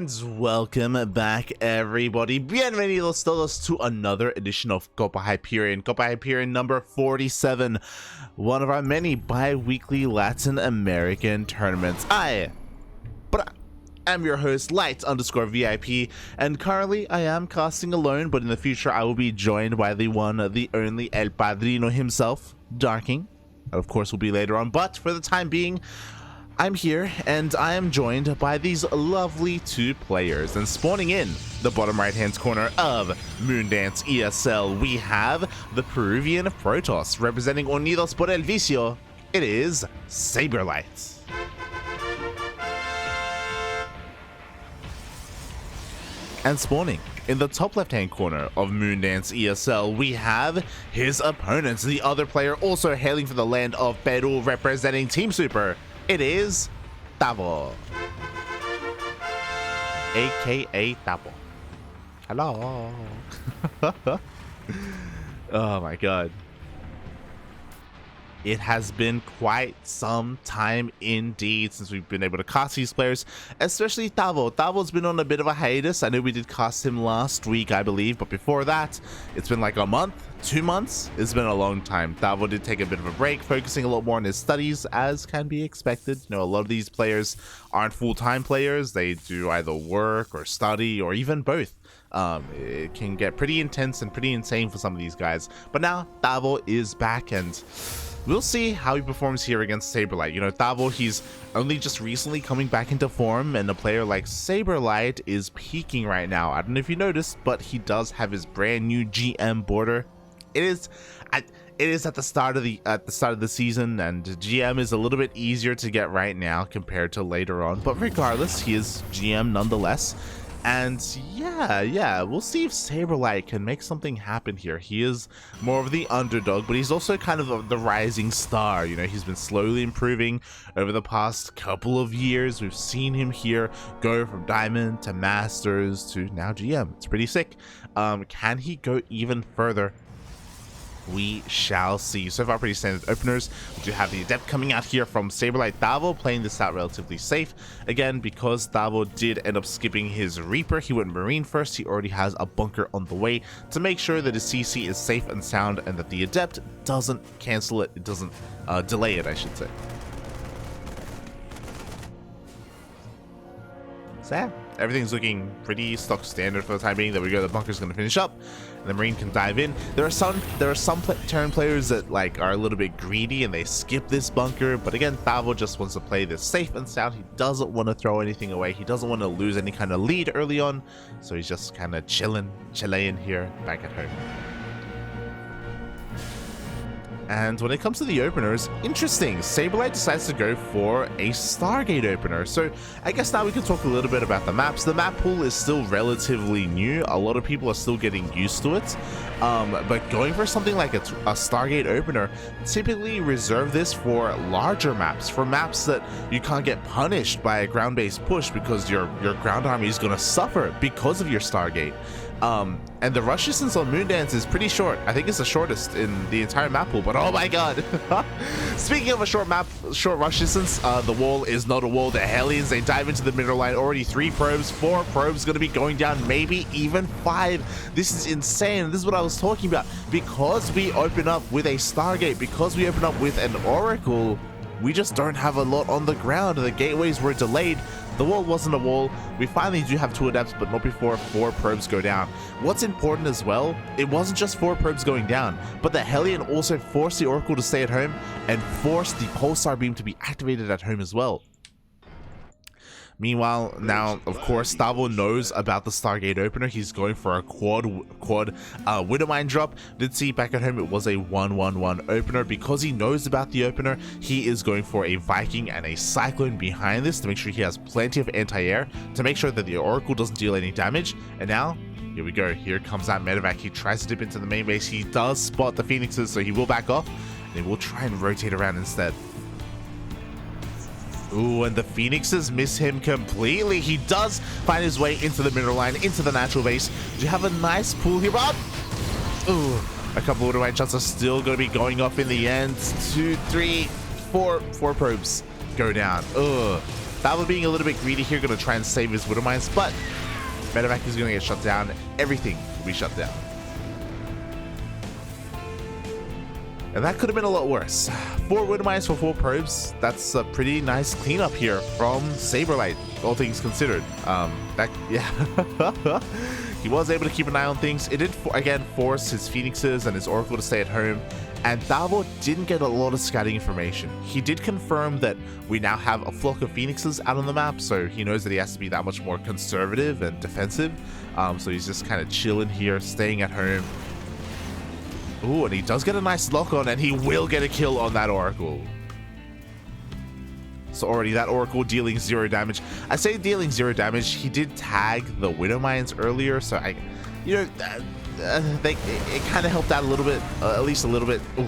And welcome back, everybody. Bienvenidos todos to another edition of Copa Hyperion. Copa Hyperion number 47, one of our many bi-weekly Latin American tournaments. I am your host, Light_VIP, and currently I am casting alone, but in the future I will be joined by the one, the only El Padrino himself, Darking. Of course, will be later on, but for the time being, I'm here, and I am joined by these lovely two players. And spawning in the bottom right-hand corner of Moondance ESL, we have the Peruvian Protoss, representing Unidos por el Vicio. It is SabeRLighT. And spawning in the top left-hand corner of Moondance ESL, we have his opponents, the other player also hailing from the land of Peru, representing Team Super. It is Tavo, aka Tavo. Hello. Oh my god. It has been quite some time indeed since we've been able to cast these players, especially Tavo. Tavo's been on a bit of a hiatus. I know we did cast him last week, I believe, but before that, it's been like a month, 2 months. It's been a long time. Tavo did take a bit of a break, focusing a lot more on his studies, as can be expected. You know, a lot of these players aren't full-time players. They do either work or study or even both. It can get pretty intense and pretty insane for some of these guys. But now Tavo is back, and we'll see how he performs here against SabeRLighT. You know, Tavo, he's only just recently coming back into form, and a player like SabeRLighT is peaking right now. I don't know if you noticed, but he does have his brand new GM border. It is at the start of the season, and GM is a little bit easier to get right now compared to later on. But regardless, he is GM nonetheless. And yeah, we'll see if SabeRLighT can make something happen here. He is more of the underdog, but he's also kind of the rising star. You know, he's been slowly improving over the past couple of years. We've seen him here go from Diamond to Masters to now GM. It's pretty sick. Can he go even further? We shall see. So far, pretty standard openers. We do have the Adept coming out here from SabeRLighT. Tavo playing this out relatively safe. Again, because Tavo did end up skipping his Reaper, he went Marine first. He already has a bunker on the way to make sure that his CC is safe and sound, and that the Adept doesn't cancel it. It doesn't delay it, I should say. So everything's looking pretty stock standard for the time being. There we go. The bunker's going to finish up, and the Marine can dive in. There are some turn players that are a little bit greedy and they skip this bunker. But again, Tavo just wants to play this safe and sound. He doesn't want to throw anything away. He doesn't want to lose any kind of lead early on. So he's just kind of chilling here back at home. And when it comes to the openers, interesting. SabeRLighT decides to go for a Stargate opener. So I guess now we can talk a little bit about the maps. The map pool is still relatively new. A lot of people are still getting used to it. But going for something like a Stargate opener, typically reserve this for larger maps, for maps that you can't get punished by a ground-based push because your ground army is going to suffer because of your Stargate. And the rush distance on Moondance is pretty short. I think it's the shortest in the entire map pool, but oh my god. Speaking of a short rush distance, the wall is not a wall. The Hellions, they dive into the middle line. Already 3 probes, 4 probes going to be going down, maybe even 5. This is insane. This is what I was talking about. Because we open up with a Stargate, because we open up with an Oracle, we just don't have a lot on the ground. The gateways were delayed. The wall wasn't a wall. We finally do have 2 adepts, but not before 4 probes go down. What's important as well, it wasn't just 4 probes going down, but the Hellion also forced the Oracle to stay at home and forced the Pulsar Beam to be activated at home as well. Meanwhile, now, of course, Tavo knows about the Stargate opener. He's going for a quad Widowmine drop. Did see back at home it was a 1-1-1 opener. Because he knows about the opener, he is going for a Viking and a Cyclone behind this to make sure he has plenty of anti-air, to make sure that the Oracle doesn't deal any damage. And now, here we go. Here comes that medevac. He tries to dip into the main base. He does spot the Phoenixes, so he will back off, and he will try and rotate around instead. Ooh, and the Phoenixes miss him completely. He does find his way into the middle line, into the natural base. You have a nice pool here, but ooh, a couple of white shots are still going to be going off in the end. 2, 3, 4 probes go down. Ugh. Tavo being a little bit greedy here, going to try and save his Widow Mines, but Medevac is going to get shut down. Everything will be shut down. And that could have been a lot worse. 4 Widow Mines for 4 probes. That's a pretty nice cleanup here from SabeRLighT, all things considered. Yeah. He was able to keep an eye on things. It did, again, force his Phoenixes and his Oracle to stay at home. And Tavo didn't get a lot of scouting information. He did confirm that we now have a flock of Phoenixes out on the map, so he knows that he has to be that much more conservative and defensive. So he's just kind of chilling here, staying at home. Ooh, and he does get a nice lock on, and he will get a kill on that Oracle. So already that Oracle dealing 0 damage. I say dealing 0 damage. He did tag the Widow Mines earlier, so it kind of helped out a little bit, at least a little bit. Ooh.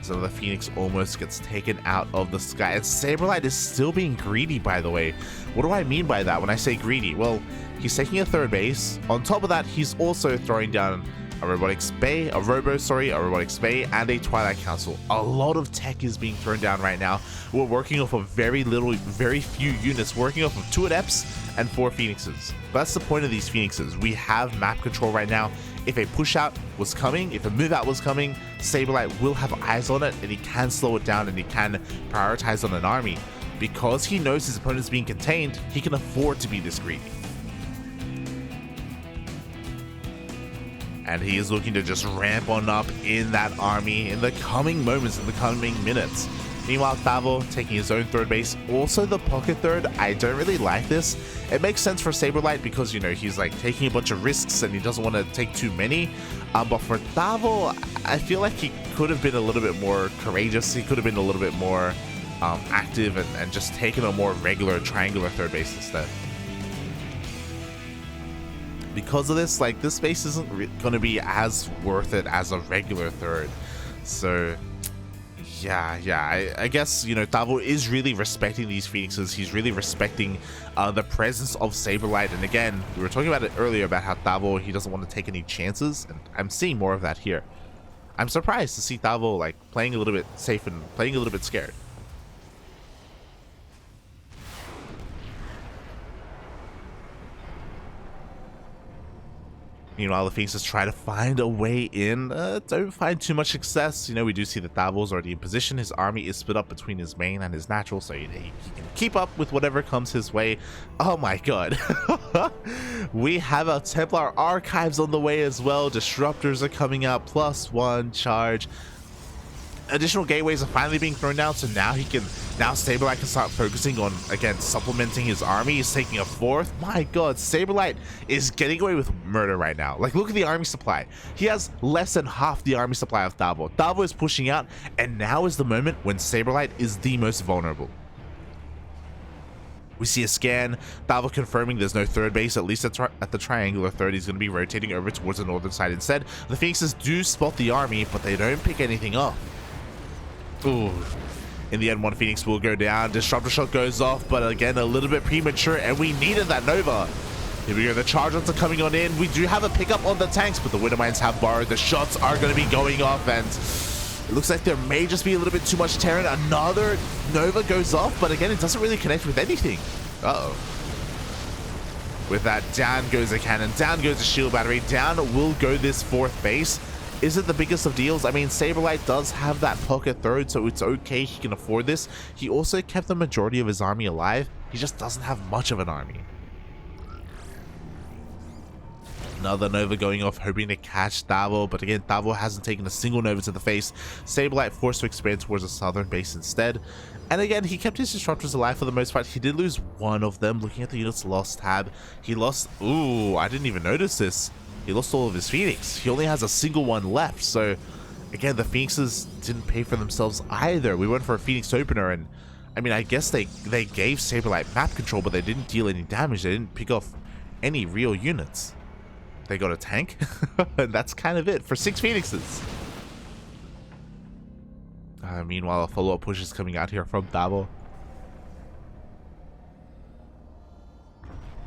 So the Phoenix almost gets taken out of the sky. And SabeRLighT is still being greedy, by the way. What do I mean by that when I say greedy? Well, he's taking a 3rd base. On top of that, he's also throwing down a Robotics Bay, a Robotics Bay, and a Twilight Council. A lot of tech is being thrown down right now. We're working off of very few units, working off of 2 Adepts and 4 Phoenixes. That's the point of these Phoenixes. We have map control right now. If a push out was coming, if a move out was coming, SabeRLighT will have eyes on it, and he can slow it down, and he can prioritize on an army. Because he knows his opponent's being contained, he can afford to be this greedy. And he is looking to just ramp on up in that army in the coming moments, in the coming minutes. Meanwhile, Tavo taking his own 3rd base. Also the pocket 3rd, I don't really like this. It makes sense for SabeRLighT because, you know, he's like taking a bunch of risks and he doesn't want to take too many. But for Tavo, I feel like he could have been a little bit more courageous. He could have been a little bit more active and just taken a more regular triangular 3rd base instead. Because of this, like, this base isn't going to be as worth it as a regular 3rd. So yeah, I guess, you know, Tavo is really respecting these Phoenixes. He's really respecting the presence of SabeRLighT. And again, we were talking about it earlier about how Tavo, he doesn't want to take any chances, and I'm seeing more of that here. I'm surprised to see Tavo like playing a little bit safe and playing a little bit scared. Meanwhile, the Phoenixes try to find a way in. Don't find too much success. You know, we do see that Tavo's already in position. His army is split up between his main and his natural, so he can keep up with whatever comes his way. Oh my god. We have our Templar Archives on the way as well. Disruptors are coming out. +1 charge. Additional gateways are finally being thrown down, so now SabeRLighT can start focusing on, again, supplementing his army. He's taking a 4th. My god, SabeRLighT is getting away with murder right now. Like, look at the army supply. He has less than half the army supply of Tavo. Tavo is pushing out, and now is the moment when SabeRLighT is the most vulnerable. We see a scan, Tavo confirming there's no 3rd base, at least at the triangular 3rd. He's going to be rotating over towards the northern side instead. The Phoenixes do spot the army, but they don't pick anything up. Ooh. In the end, 1 Phoenix will go down. Disruptor shot goes off, but again, a little bit premature, and we needed that Nova. Here we go. The charge-ons are coming on in. We do have a pickup on the tanks, but the Widow Mines have borrowed. The shots are going to be going off, and it looks like there may just be a little bit too much Terran. Another Nova goes off, but again, it doesn't really connect with anything. Uh-oh. With that, down goes a cannon. Down goes a shield battery. Down will go this 4th base. Is it the biggest of deals? I mean, SabeRLighT does have that pocket 3rd, so it's okay. He can afford this. He also kept the majority of his army alive. He just doesn't have much of an army. Another Nova going off, hoping to catch Tavo, but again, Tavo hasn't taken a single Nova to the face. SabeRLighT forced to expand towards the southern base instead. And again, he kept his Disruptors alive for the most part. He did lose 1 of them. Looking at the units lost tab, he lost... Ooh, I didn't even notice this. He lost all of his Phoenix. He only has a single one left. So, again, the Phoenixes didn't pay for themselves either. We went for a Phoenix opener, and I mean, I guess they gave SabeRLighT map control, but they didn't deal any damage. They didn't pick off any real units. They got a tank, and that's kind of it for 6 Phoenixes. Meanwhile, a follow-up push is coming out here from Tavo.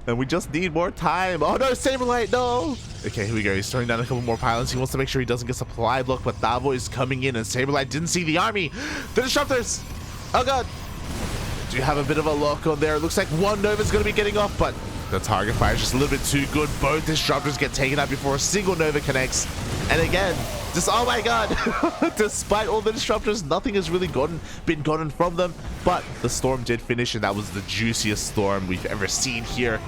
And we just need more time. Oh no, SabeRLighT, no! Okay, here we go. He's throwing down a couple more pylons. He wants to make sure he doesn't get supply blocked, but Tavo is coming in, and SabeRLighT didn't see the army. The Disruptors! Oh god! do have a bit of a lock on there. It looks like one Nova's going to be getting off, but the target fire is just a little bit too good. Both disruptors get taken out before a single Nova connects. And again, just, oh my god, despite all the disruptors, nothing has really been gotten from them. But the storm did finish, and that was the juiciest storm we've ever seen here.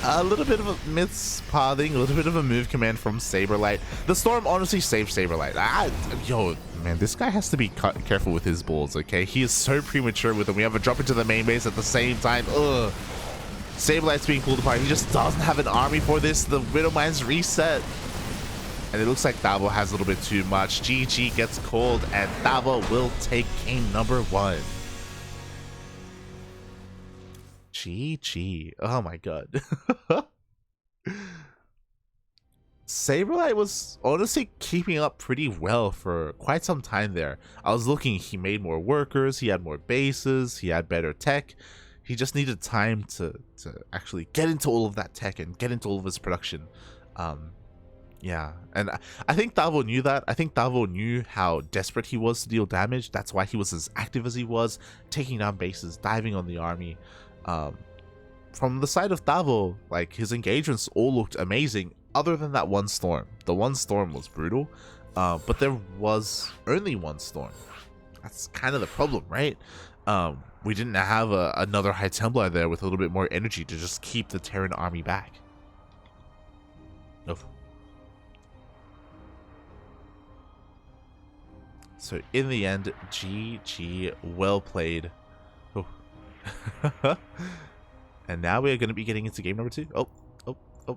A little bit of a mispathing, a little bit of a move command from SabeRLighT. The storm honestly saved SabeRLighT. Yo, man, this guy has to be careful with his balls, okay? He is so premature with them. We have a drop into the main base at the same time. Ugh. SabeRLighT's being pulled apart. He just doesn't have an army for this. The Widowmine's reset. And it looks like Tavo has a little bit too much. GG gets called, and Tavo will take game number 1. GG. Oh my god. SabeRLighT was honestly keeping up pretty well for quite some time there. I was looking, he made more workers, he had more bases, he had better tech. He just needed time to actually get into all of that tech and get into all of his production. Yeah, and I think Tavo knew that. I think Tavo knew how desperate he was to deal damage. That's why he was as active as he was, taking down bases, diving on the army. From the side of Tavo, like, his engagements all looked amazing, other than that one storm. The one storm was brutal, but there was only one storm. That's kind of the problem, right? We didn't have another High Templar there with a little bit more energy to just keep the Terran army back. Oof. So in the end, GG, well played. Oh. And now we are going to be getting into game number 2. Oh. I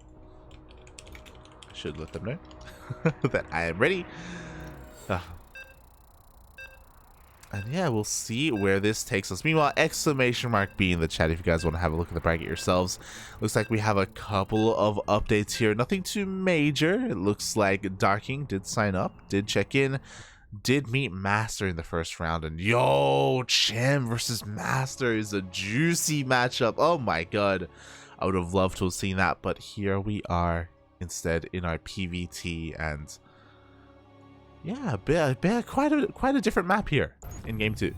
should let them know that I am ready. And yeah, we'll see where this takes us. Meanwhile, exclamation mark B in the chat if you guys want to have a look at the bracket yourselves. Looks like we have a couple of updates here. Nothing too major. It looks like Darking did sign up, did check in, did meet Master in the first round. And yo, Chem versus Master is a juicy matchup. Oh my god. I would have loved to have seen that, but here we are instead in our PVT, and yeah, quite a different map here in game 2.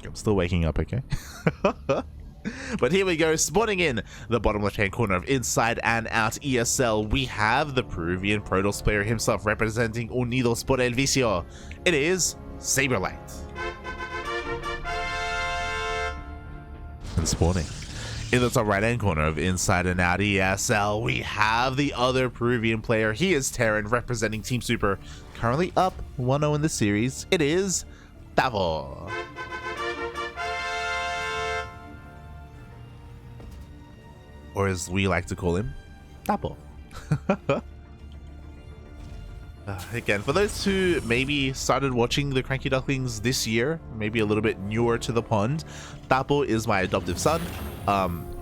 I'm still waking up, okay? But here we go, spawning in the bottom left-hand corner of Inside and Out ESL, we have the Peruvian Protoss player himself representing Unidos por el Vicio. It is SabeRLighT. And spawning in the top right-hand corner of Inside and Out ESL, we have the other Peruvian player. He is Terran, representing Team Super, currently up 1-0 in the series. It is Tavo. Or as we like to call him, Tavo. Again, for those who maybe started watching the CranKy Ducklings this year, maybe a little bit newer to the pond, Tavo is my adoptive son.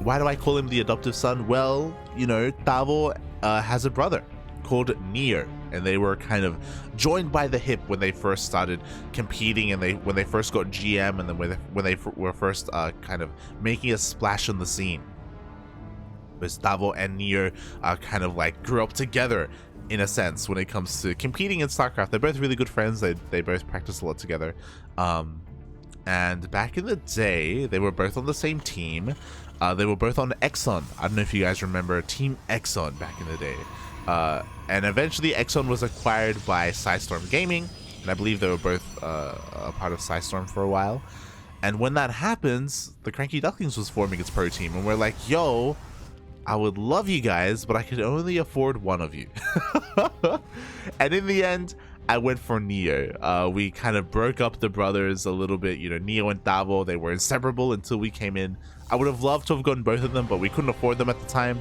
Why do I call him the adoptive son? Well, you know, Tavo has a brother called Neo, and they were kind of joined by the hip when they first started competing, and when they first got GM, and then when they were first kind of making a splash on the scene. Because Tavo and Neo kind of like grew up together in a sense when it comes to competing in StarCraft. They're both really good friends. They both practice a lot together. And back in the day, they were both on the same team. They were both on Exxon. I don't know if you guys remember Team Exxon back in the day. And eventually Exxon was acquired by Psystorm Gaming, and I believe they were both a part of Psystorm for a while. And when that happens, the CranKy Ducklings was forming its pro team, and we're like, yo, I would love you guys, but I could only afford one of you. And in the end, I went for Neo. We kind of broke up the brothers a little bit. You know, Neo and Tavo, they were inseparable until we came in. I would have loved to have gotten both of them, but we couldn't afford them at the time.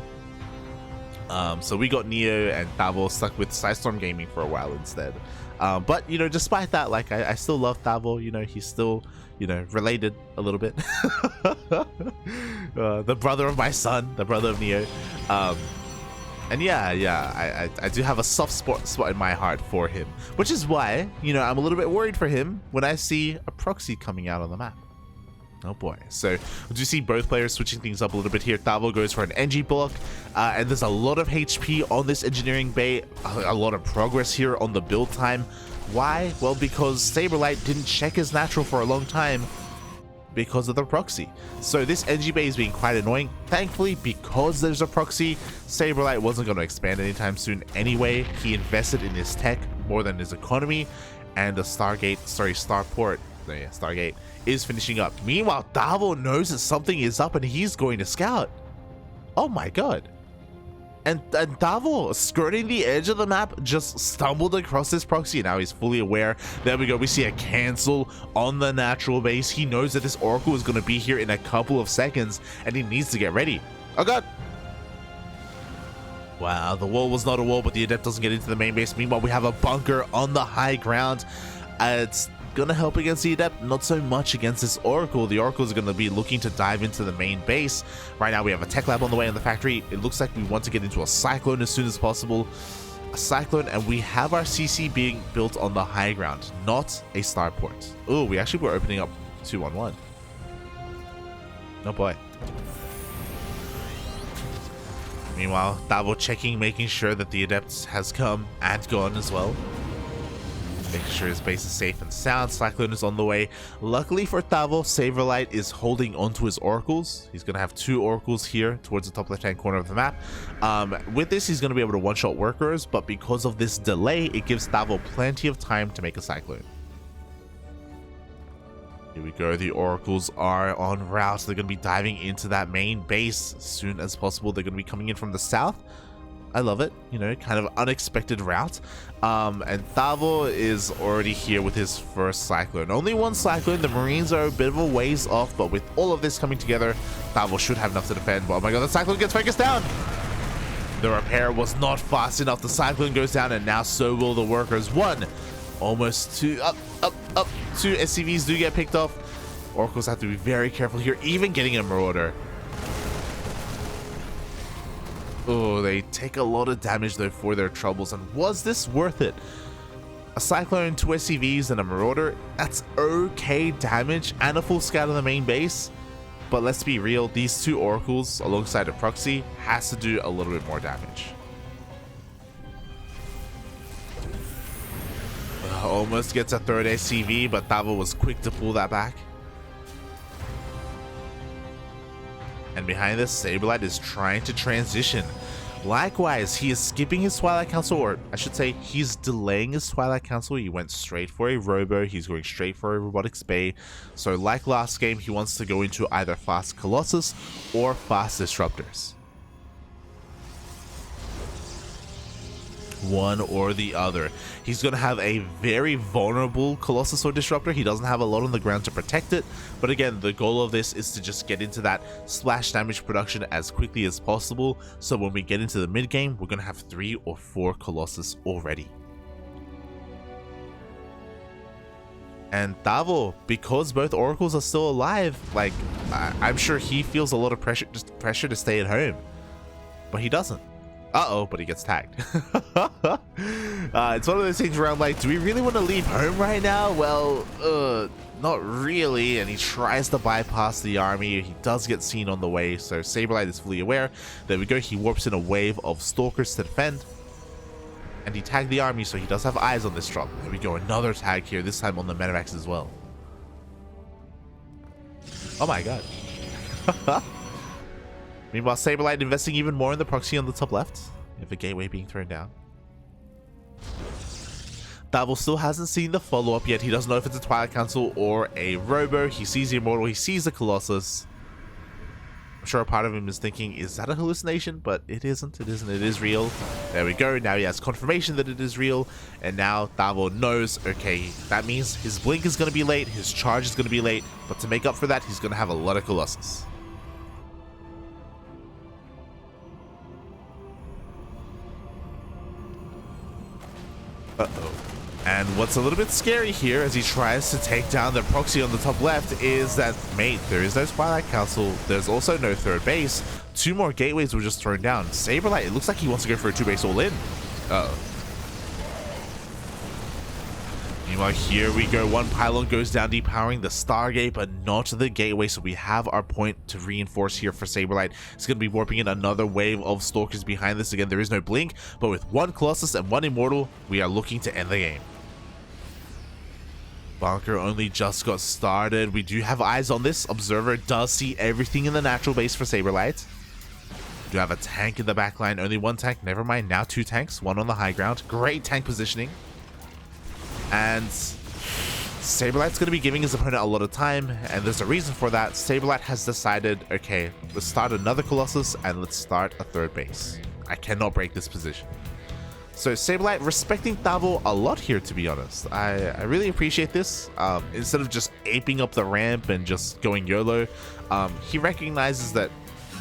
So we got Neo, and Tavo stuck with Psystorm Gaming for a while instead. But, you know, despite that, like, I still love Tavo. You know, he's still, you know, related a little bit. The brother of my son, the brother of Neo. And yeah, I do have a soft spot in my heart for him, which is why, you know, I'm a little bit worried for him when I see a proxy coming out on the map. Oh boy. So we do see both players switching things up a little bit here. Tavo goes for an NG block, and there's a lot of HP on this engineering bay, a lot of progress here on the build time. Why? Well, because SabeRLighT didn't check his natural for a long time because of the proxy. So this NG bay is being quite annoying. Thankfully, because there's a proxy, SabeRLighT wasn't going to expand anytime soon anyway. He invested in his tech more than his economy, and the Starport, yeah, Stargate is finishing up. Meanwhile, Tavo knows that something is up and he's going to scout. Oh my god. And Tavo, skirting the edge of the map, just stumbled across this proxy. Now he's fully aware. There we go. We see a cancel on the natural base. He knows that this Oracle is going to be here in a couple of seconds, and he needs to get ready. Oh god. Wow, the wall was not a wall, but the Adept doesn't get into the main base. Meanwhile, we have a bunker on the high ground. It's gonna help against the Adept, not so much against this Oracle. The Oracle is gonna be looking to dive into the main base. Right now we have a tech lab on the way in the factory. It looks like we want to get into a Cyclone as soon as possible. A Cyclone, and we have our CC being built on the high ground, not a starport. Oh, we actually were opening up 2-1-1. Oh boy. Meanwhile, Tavo checking, making sure that the Adept has come and gone as well. Making sure his base is safe and sound. Cyclone is on the way. Luckily for Tavo, SabeRLighT is holding onto his oracles. He's going to have 2 oracles here towards the top left-hand corner of the map. With this, he's going to be able to one-shot workers, but because of this delay, it gives Tavo plenty of time to make a Cyclone. Here we go. The oracles are en route. They're going to be diving into that main base as soon as possible. They're going to be coming in from the south. I love it, you know, kind of unexpected route. And Tavo is already here with his first Cyclone. Only one Cyclone. The Marines are a bit of a ways off, but with all of this coming together, Tavo should have enough to defend. But oh my god, the Cyclone gets focused down. The repair was not fast enough. The Cyclone goes down, and now so will the workers. 1, almost 2, up. 2 SCVs do get picked off. Oracles have to be very careful here, even getting a Marauder. Oh, they take a lot of damage though for their troubles, and was this worth it? A Cyclone, 2 SCVs, and a Marauder, that's okay damage and a full scout on the main base, but let's be real, these 2 Oracles alongside a proxy has to do a little bit more damage. Almost gets a 3rd SCV, but Tavo was quick to pull that back. And behind this, SabeRLighT is trying to transition. Likewise, he is skipping his Twilight Council, or I should say, he's delaying his Twilight Council. He went straight for a Robo. He's going straight for a Robotics Bay. So like last game, he wants to go into either Fast Colossus or Fast Disruptors. One or the other. He's going to have a very vulnerable Colossus or Disruptor. He doesn't have a lot on the ground to protect it, but again, the goal of this is to just get into that splash damage production as quickly as possible, so when we get into the mid game, we're going to have 3 or 4 Colossus already. And Tavo, because both Oracles are still alive, like, I'm sure he feels a lot of pressure to stay at home, but he doesn't. Uh-oh, but he gets tagged. It's one of those things where I'm like, do we really want to leave home right now? Well, not really. And he tries to bypass the army. He does get seen on the way, so SabeRLighT is fully aware. There we go. He warps in a wave of stalkers to defend. And he tagged the army, so he does have eyes on this drop. There we go. Another tag here, this time on the Medivacs as well. Oh my god. Meanwhile, SabeRLighT investing even more in the proxy on the top left. You have a gateway being thrown down. Tavo still hasn't seen the follow-up yet. He doesn't know if it's a Twilight Council or a Robo. He sees the Immortal. He sees the Colossus. I'm sure a part of him is thinking, is that a hallucination? But it isn't. It isn't. It is real. There we go. Now he has confirmation that it is real. And now Tavo knows, okay, that means his blink is going to be late. His charge is going to be late. But to make up for that, he's going to have a lot of Colossus. Uh-oh. And what's a little bit scary here as he tries to take down the proxy on the top left is that, mate, there is no Twilight Council. There's also no 3rd base. 2 more gateways were just thrown down. SabeRLighT, it looks like he wants to go for a 2-base all-in. Uh-oh. Meanwhile, here we go. One pylon goes down, depowering the Stargate, but not the gateway. So we have our point to reinforce here for SabeRLighT. It's going to be warping in another wave of Stalkers behind this. Again, there is no blink, but with one Colossus and one Immortal, we are looking to end the game. Bunker only just got started. We do have eyes on this. Observer does see everything in the natural base for SabeRLighT. We do have a tank in the back line. Only one tank. Never mind. Now two tanks. One on the high ground. Great tank positioning. And SabeRLighT's going to be giving his opponent a lot of time, and there's a reason for that. SabeRLighT has decided, okay, let's start another Colossus and let's start a third base. I cannot break this position. So SabeRLighT respecting Tavo a lot here, to be honest. I really appreciate this. Instead of just aping up the ramp and just going YOLO, he recognizes that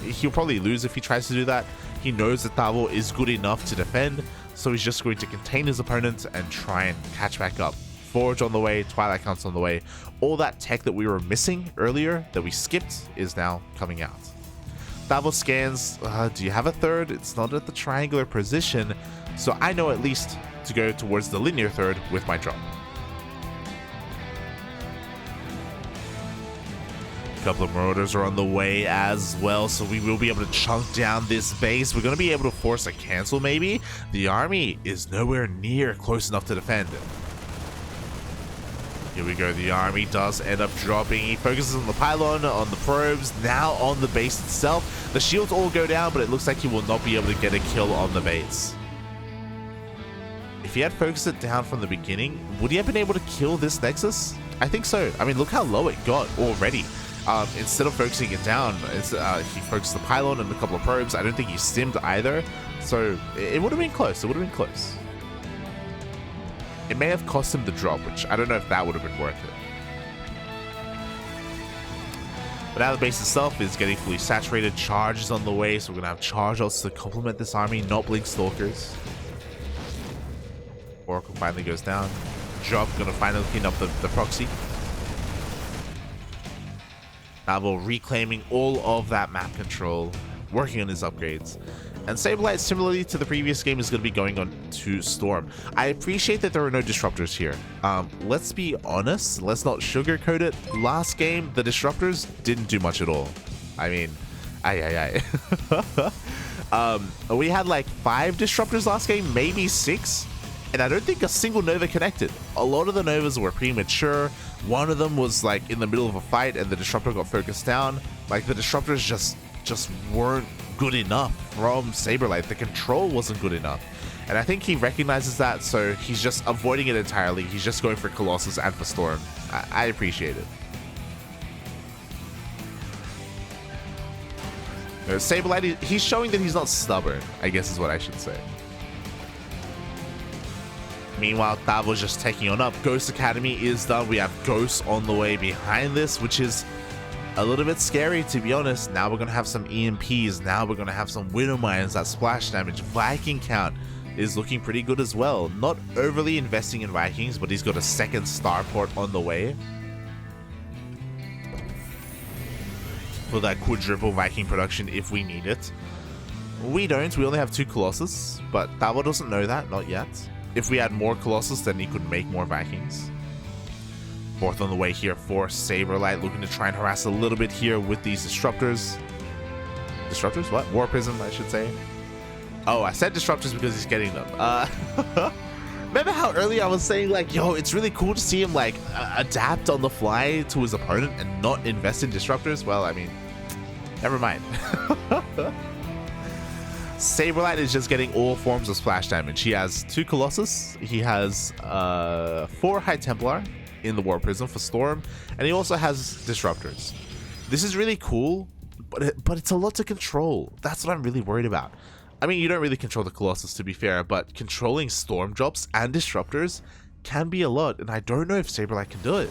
he'll probably lose if he tries to do that. He knows that Tavo is good enough to defend, so he's just going to contain his opponent and try and catch back up. Forge on the way, Twilight Council on the way. All that tech that we were missing earlier, that we skipped, is now coming out. Tavo scans, do you have a third? It's not at the triangular position, so I know at least to go towards the linear third with my drop. Couple of Marauders are on the way as well, so we will be able to chunk down this base. We're going to be able to force a cancel maybe. The army is nowhere near close enough to defend. Here we go. The army does end up dropping. He focuses on the pylon, on the probes, now on the base itself. The shields all go down, but it looks like he will not be able to get a kill on the base. If he had focused it down from the beginning, would he have been able to kill this Nexus? I think so. I mean, look how low it got already. Instead of focusing it down, he focused the pylon and a couple of probes. I don't think he stimmed either, so it would have been close. It would have been close. It may have cost him the drop, which I don't know if that would have been worth it. But now the base itself is getting fully saturated. Charge is on the way, so we're going to have charge outs to complement this army, not blink Stalkers. Oracle finally goes down. Drop going to finally clean up the proxy. Tavo reclaiming all of that map control, working on his upgrades. And SabeRLighT, similarly to the previous game, is going to be going on to Storm. I appreciate that there are no disruptors here. Let's be honest, let's not sugarcoat it. Last game, the disruptors didn't do much at all. I mean, we had like 5 disruptors last game, maybe 6. And I don't think a single Nova connected. A lot of the Novas were premature. One of them was like in the middle of a fight and the disruptor got focused down. Like the disruptors just weren't good enough from SabeRLighT. The control wasn't good enough. And I think he recognizes that, so he's just avoiding it entirely. He's just going for Colossus and for Storm. I appreciate it. SabeRLighT, he's showing that he's not stubborn, I guess is what I should say. Meanwhile, Tavo's just taking on up. Ghost Academy is done. We have Ghosts on the way behind this, which is a little bit scary, to be honest. Now we're going to have some EMPs. Now we're going to have some Widow Mines, that splash damage. Viking count is looking pretty good as well. Not overly investing in Vikings, but he's got a second starport on the way for that quadruple Viking production if we need it. We don't. We only have 2 Colossus, but Tavo doesn't know that, not yet. If we had more Colossus, then he could make more Vikings. Fourth on the way here for SabeRLighT, looking to try and harass a little bit here with these disruptors. Disruptors? What? War Prism, I should say. Oh, I said disruptors because he's getting them. Remember how earlier I was saying, like, yo, it's really cool to see him, like, adapt on the fly to his opponent and not invest in disruptors? Well, I mean, never mind. SabeRLighT is just getting all forms of splash damage. He has 2 Colossus. He has 4 High Templar in the War Prism for Storm, and he also has disruptors. This is really cool, but it's a lot to control. That's what I'm really worried about. I mean, you don't really control the Colossus, to be fair, but controlling Storm drops and disruptors can be a lot, and I don't know if SabeRLighT can do it.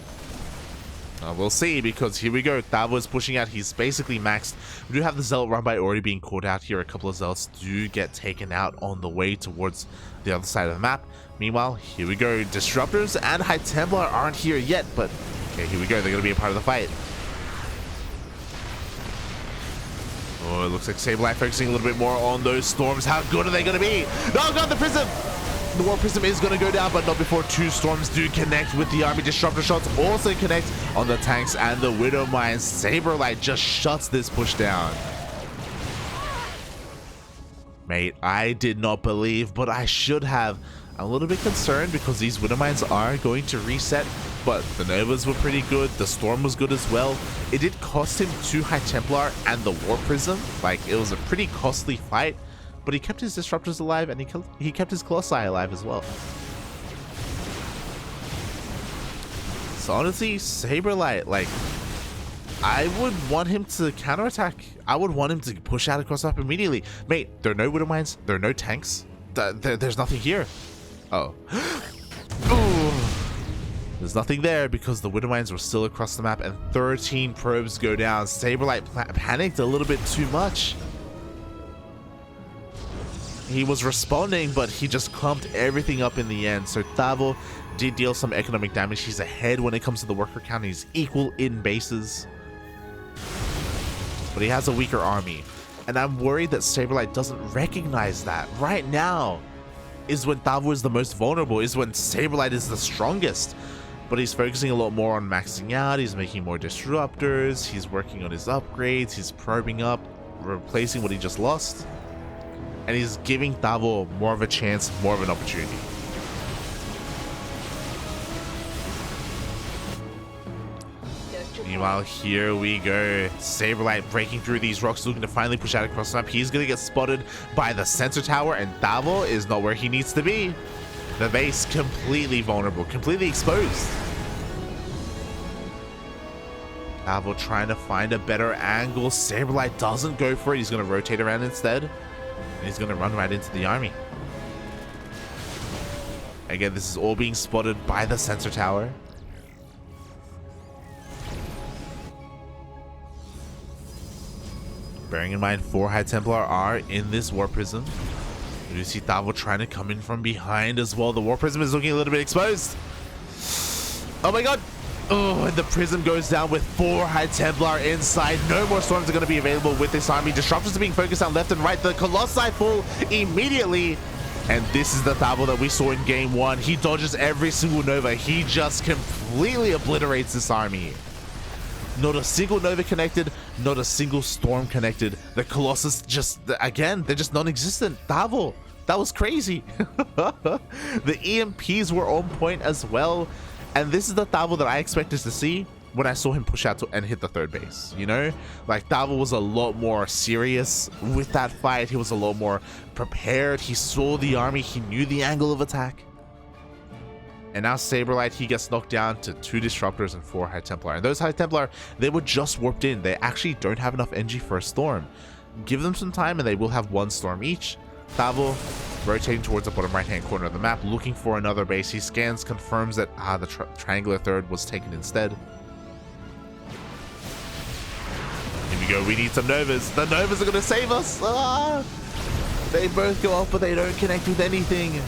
We'll see, because here we go. Tavo is pushing out. He's basically maxed. We do have the Zealot run by already being caught out here. A couple of Zealots do get taken out on the way towards the other side of the map. Meanwhile, here we go. Disruptors and High Templar aren't here yet, but okay, here we go. They're going to be a part of the fight. Oh, it looks like SabeRLighT focusing a little bit more on those storms. How good are they going to be? Oh god, the Prism! The War Prism is going to go down, but not before two storms do connect with the army. Disruptor shots also connect on the tanks and the Widow Mines. SabeRLighT just shuts this push down. Mate, I did not believe, but I should have. I'm a little bit concerned because these Widow Mines are going to reset, but the Novas were pretty good. The Storm was good as well. It did cost him 2 High Templar and the War Prism. Like, it was a pretty costly fight, but he kept his Disruptors alive and he kept his Colossi alive as well. So honestly, SabeRLighT, like, I would want him to counterattack. I would want him to push out across the map immediately. Mate, there are no Widow Mines. There are no tanks. There's nothing here. Oh. There's nothing there because the Widow Mines were still across the map and 13 probes go down. SabeRLighT panicked a little bit too much. He was responding, but he just clumped everything up in the end. So Tavo did deal some economic damage. He's ahead when it comes to the worker count. He's equal in bases. But he has a weaker army. And I'm worried that SabeRLighT doesn't recognize that. Right now is when Tavo is the most vulnerable, is when SabeRLighT is the strongest. But he's focusing a lot more on maxing out. He's making more disruptors. He's working on his upgrades. He's probing up, replacing what he just lost. And he's giving Tavo more of a chance, more of an opportunity. Meanwhile, here we go. SabeRLighT breaking through these rocks, looking to finally push out across the map. He's going to get spotted by the sensor tower, and Tavo is not where he needs to be. The base completely vulnerable, completely exposed. Tavo trying to find a better angle. SabeRLighT doesn't go for it. He's going to rotate around instead. And he's going to run right into the army. Again, this is all being spotted by the sensor tower. Bearing in mind, 4 High Templar are in this War Prism. You see Tavo trying to come in from behind as well. The War Prism is looking a little bit exposed. Oh my god. Oh, and the Prism goes down with 4 High Templar inside. No more Storms are going to be available with this army. Disruptors are being focused on left and right. The Colossi fall immediately. And this is the Tavo that we saw in game 1. He dodges every single Nova. He just completely obliterates this army. Not a single Nova connected, not a single Storm connected. The Colossus just, again, they're just non-existent. Tavo, that was crazy. The EMPs were on point as well. And this is the Tavo that I expected to see when I saw him push out and hit the 3rd base, you know? Like, Tavo was a lot more serious with that fight. He was a lot more prepared. He saw the army. He knew the angle of attack. And now SabeRLighT, he gets knocked down to 2 Disruptors and 4 High Templar. And those High Templar, they were just warped in. They actually don't have enough NG for a Storm. Give them some time and they will have 1 Storm each. Tavo rotating towards the bottom right-hand corner of the map, looking for another base. He scans, confirms that the triangular 3rd was taken instead. Here we go. We need some Novas. The Novas are going to save us. They both go off, but they don't connect with anything.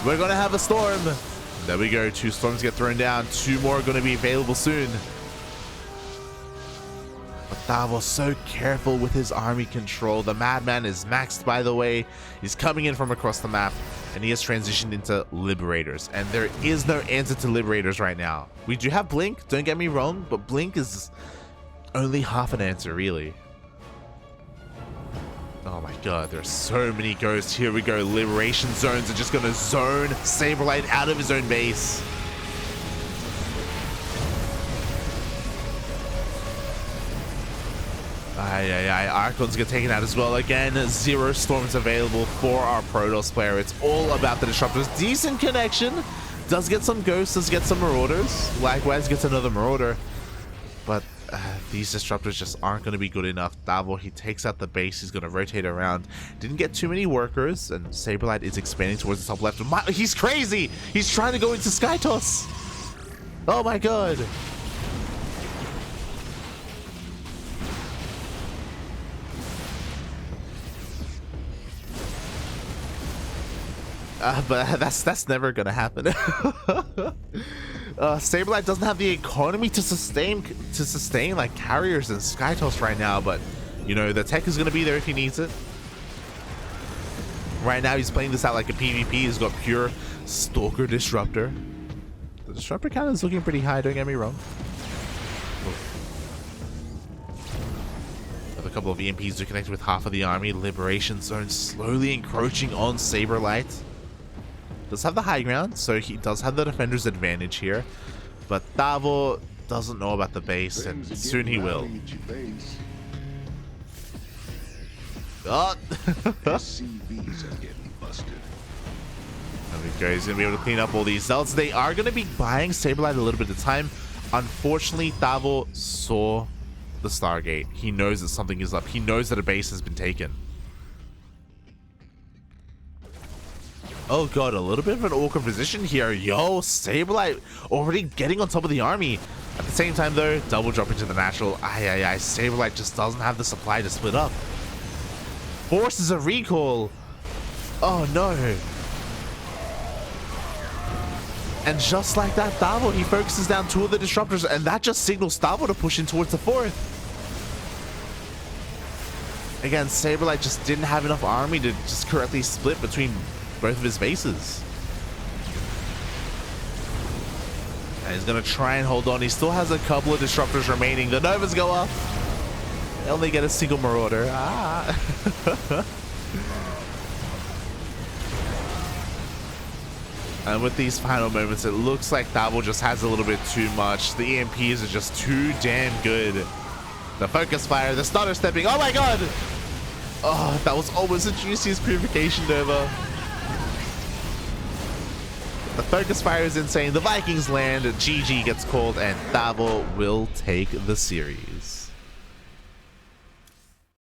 We're going to have a Storm. There we go. 2 Storms get thrown down. 2 more are going to be available soon. But Tavo's so careful with his army control. The Madman is maxed, by the way. He's coming in from across the map. And he has transitioned into Liberators. And there is no answer to Liberators right now. We do have Blink. Don't get me wrong. But Blink is only half an answer, really. Oh my god, there's so many ghosts. Here we go. Liberation zones are just going to zone SabeRLighT out of his own base. Archons get taken out as well. Again, 0 Storms available for our Protoss player. It's all about the Disruptors. Decent connection. Does get some Ghosts, does get some Marauders. Likewise gets another Marauder. But these Disruptors just aren't going to be good enough. Tavo, he takes out the base. He's going to rotate around. Didn't get too many workers. And SabeRLighT is expanding towards the top left. He's crazy. He's trying to go into Sky Toss. Oh my god. But that's never gonna happen. SabeRLighT doesn't have the economy to sustain like carriers and Sky Toss right now, but you know the tech is gonna be there if he needs it. Right now, he's playing this out like a PvP. He's got pure Stalker Disruptor. The Disruptor count is looking pretty high, don't get me wrong. With a couple of EMPs to connect with half of the army. Liberation Zone slowly encroaching on SabeRLighT. Does have the high ground, so he does have the defender's advantage here. But Tavo doesn't know about the base, and soon he will. Oh! SCVs are getting busted. There we go. He's going to be able to clean up all these zealots. They are going to be buying SabeRLighT a little bit of time. Unfortunately, Tavo saw the Stargate. He knows that something is up. He knows that a base has been taken. Oh god, a little bit of an awkward position here. Yo, SabeRLighT already getting on top of the army. At the same time though, double drop into the natural. SabeRLighT just doesn't have the supply to split up. Forces a recall. Oh no. And just like that, Tavo, he focuses down 2 of the disruptors, and that just signals Tavo to push in towards the 4th. Again, SabeRLighT just didn't have enough army to just correctly split between both of his bases. And he's gonna try and hold on. He still has a couple of disruptors remaining. The Novas go up. They only get a single Marauder. And with these final moments, it looks like Tavo just has a little bit too much. The EMPs are just too damn good. The focus fire, the stutter stepping. Oh my god! Oh, that was almost the juiciest purification Nova. The focus fire is insane. The Vikings land. GG gets called, and Tavo will take the series.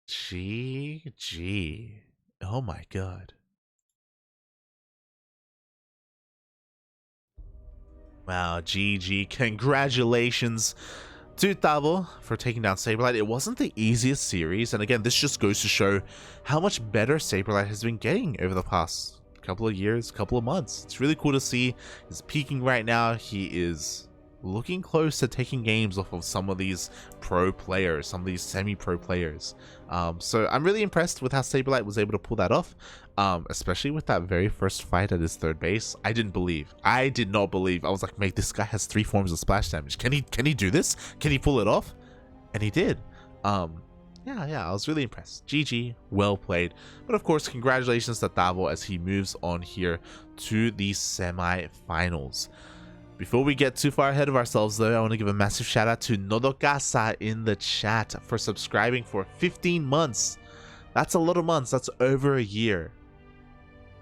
GG. Oh my god. Wow, GG. Congratulations to Tavo for taking down SabeRLighT. It wasn't the easiest series, and again, this just goes to show how much better SabeRLighT has been getting over the past couple of years, couple of months. It's really cool to see. He's peaking right now. He is looking close to taking games off of some of these pro players, some of these semi-pro players. So I'm really impressed with how SabeRLighT was able to pull that off, especially with that very first fight at his 3rd base. I did not believe. I was like, mate, this guy has 3 forms of splash damage. Can he do this? Can he pull it off? And he did. Yeah, I was really impressed. GG, well played. But of course, congratulations to Tavo as he moves on here to the semi-finals. Before we get too far ahead of ourselves though, I want to give a massive shout out to Nodokasa in the chat for subscribing for 15 months. That's a lot of months. That's over a year.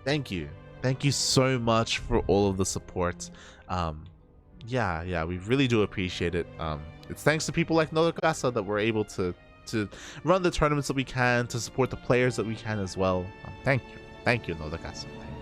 Thank you. Thank you so much for all of the support. Yeah, we really do appreciate it. It's thanks to people like Nodokasa that we're able to run the tournaments that we can, to support the players that we can as well. Thank you, Nodokasa. Thank you.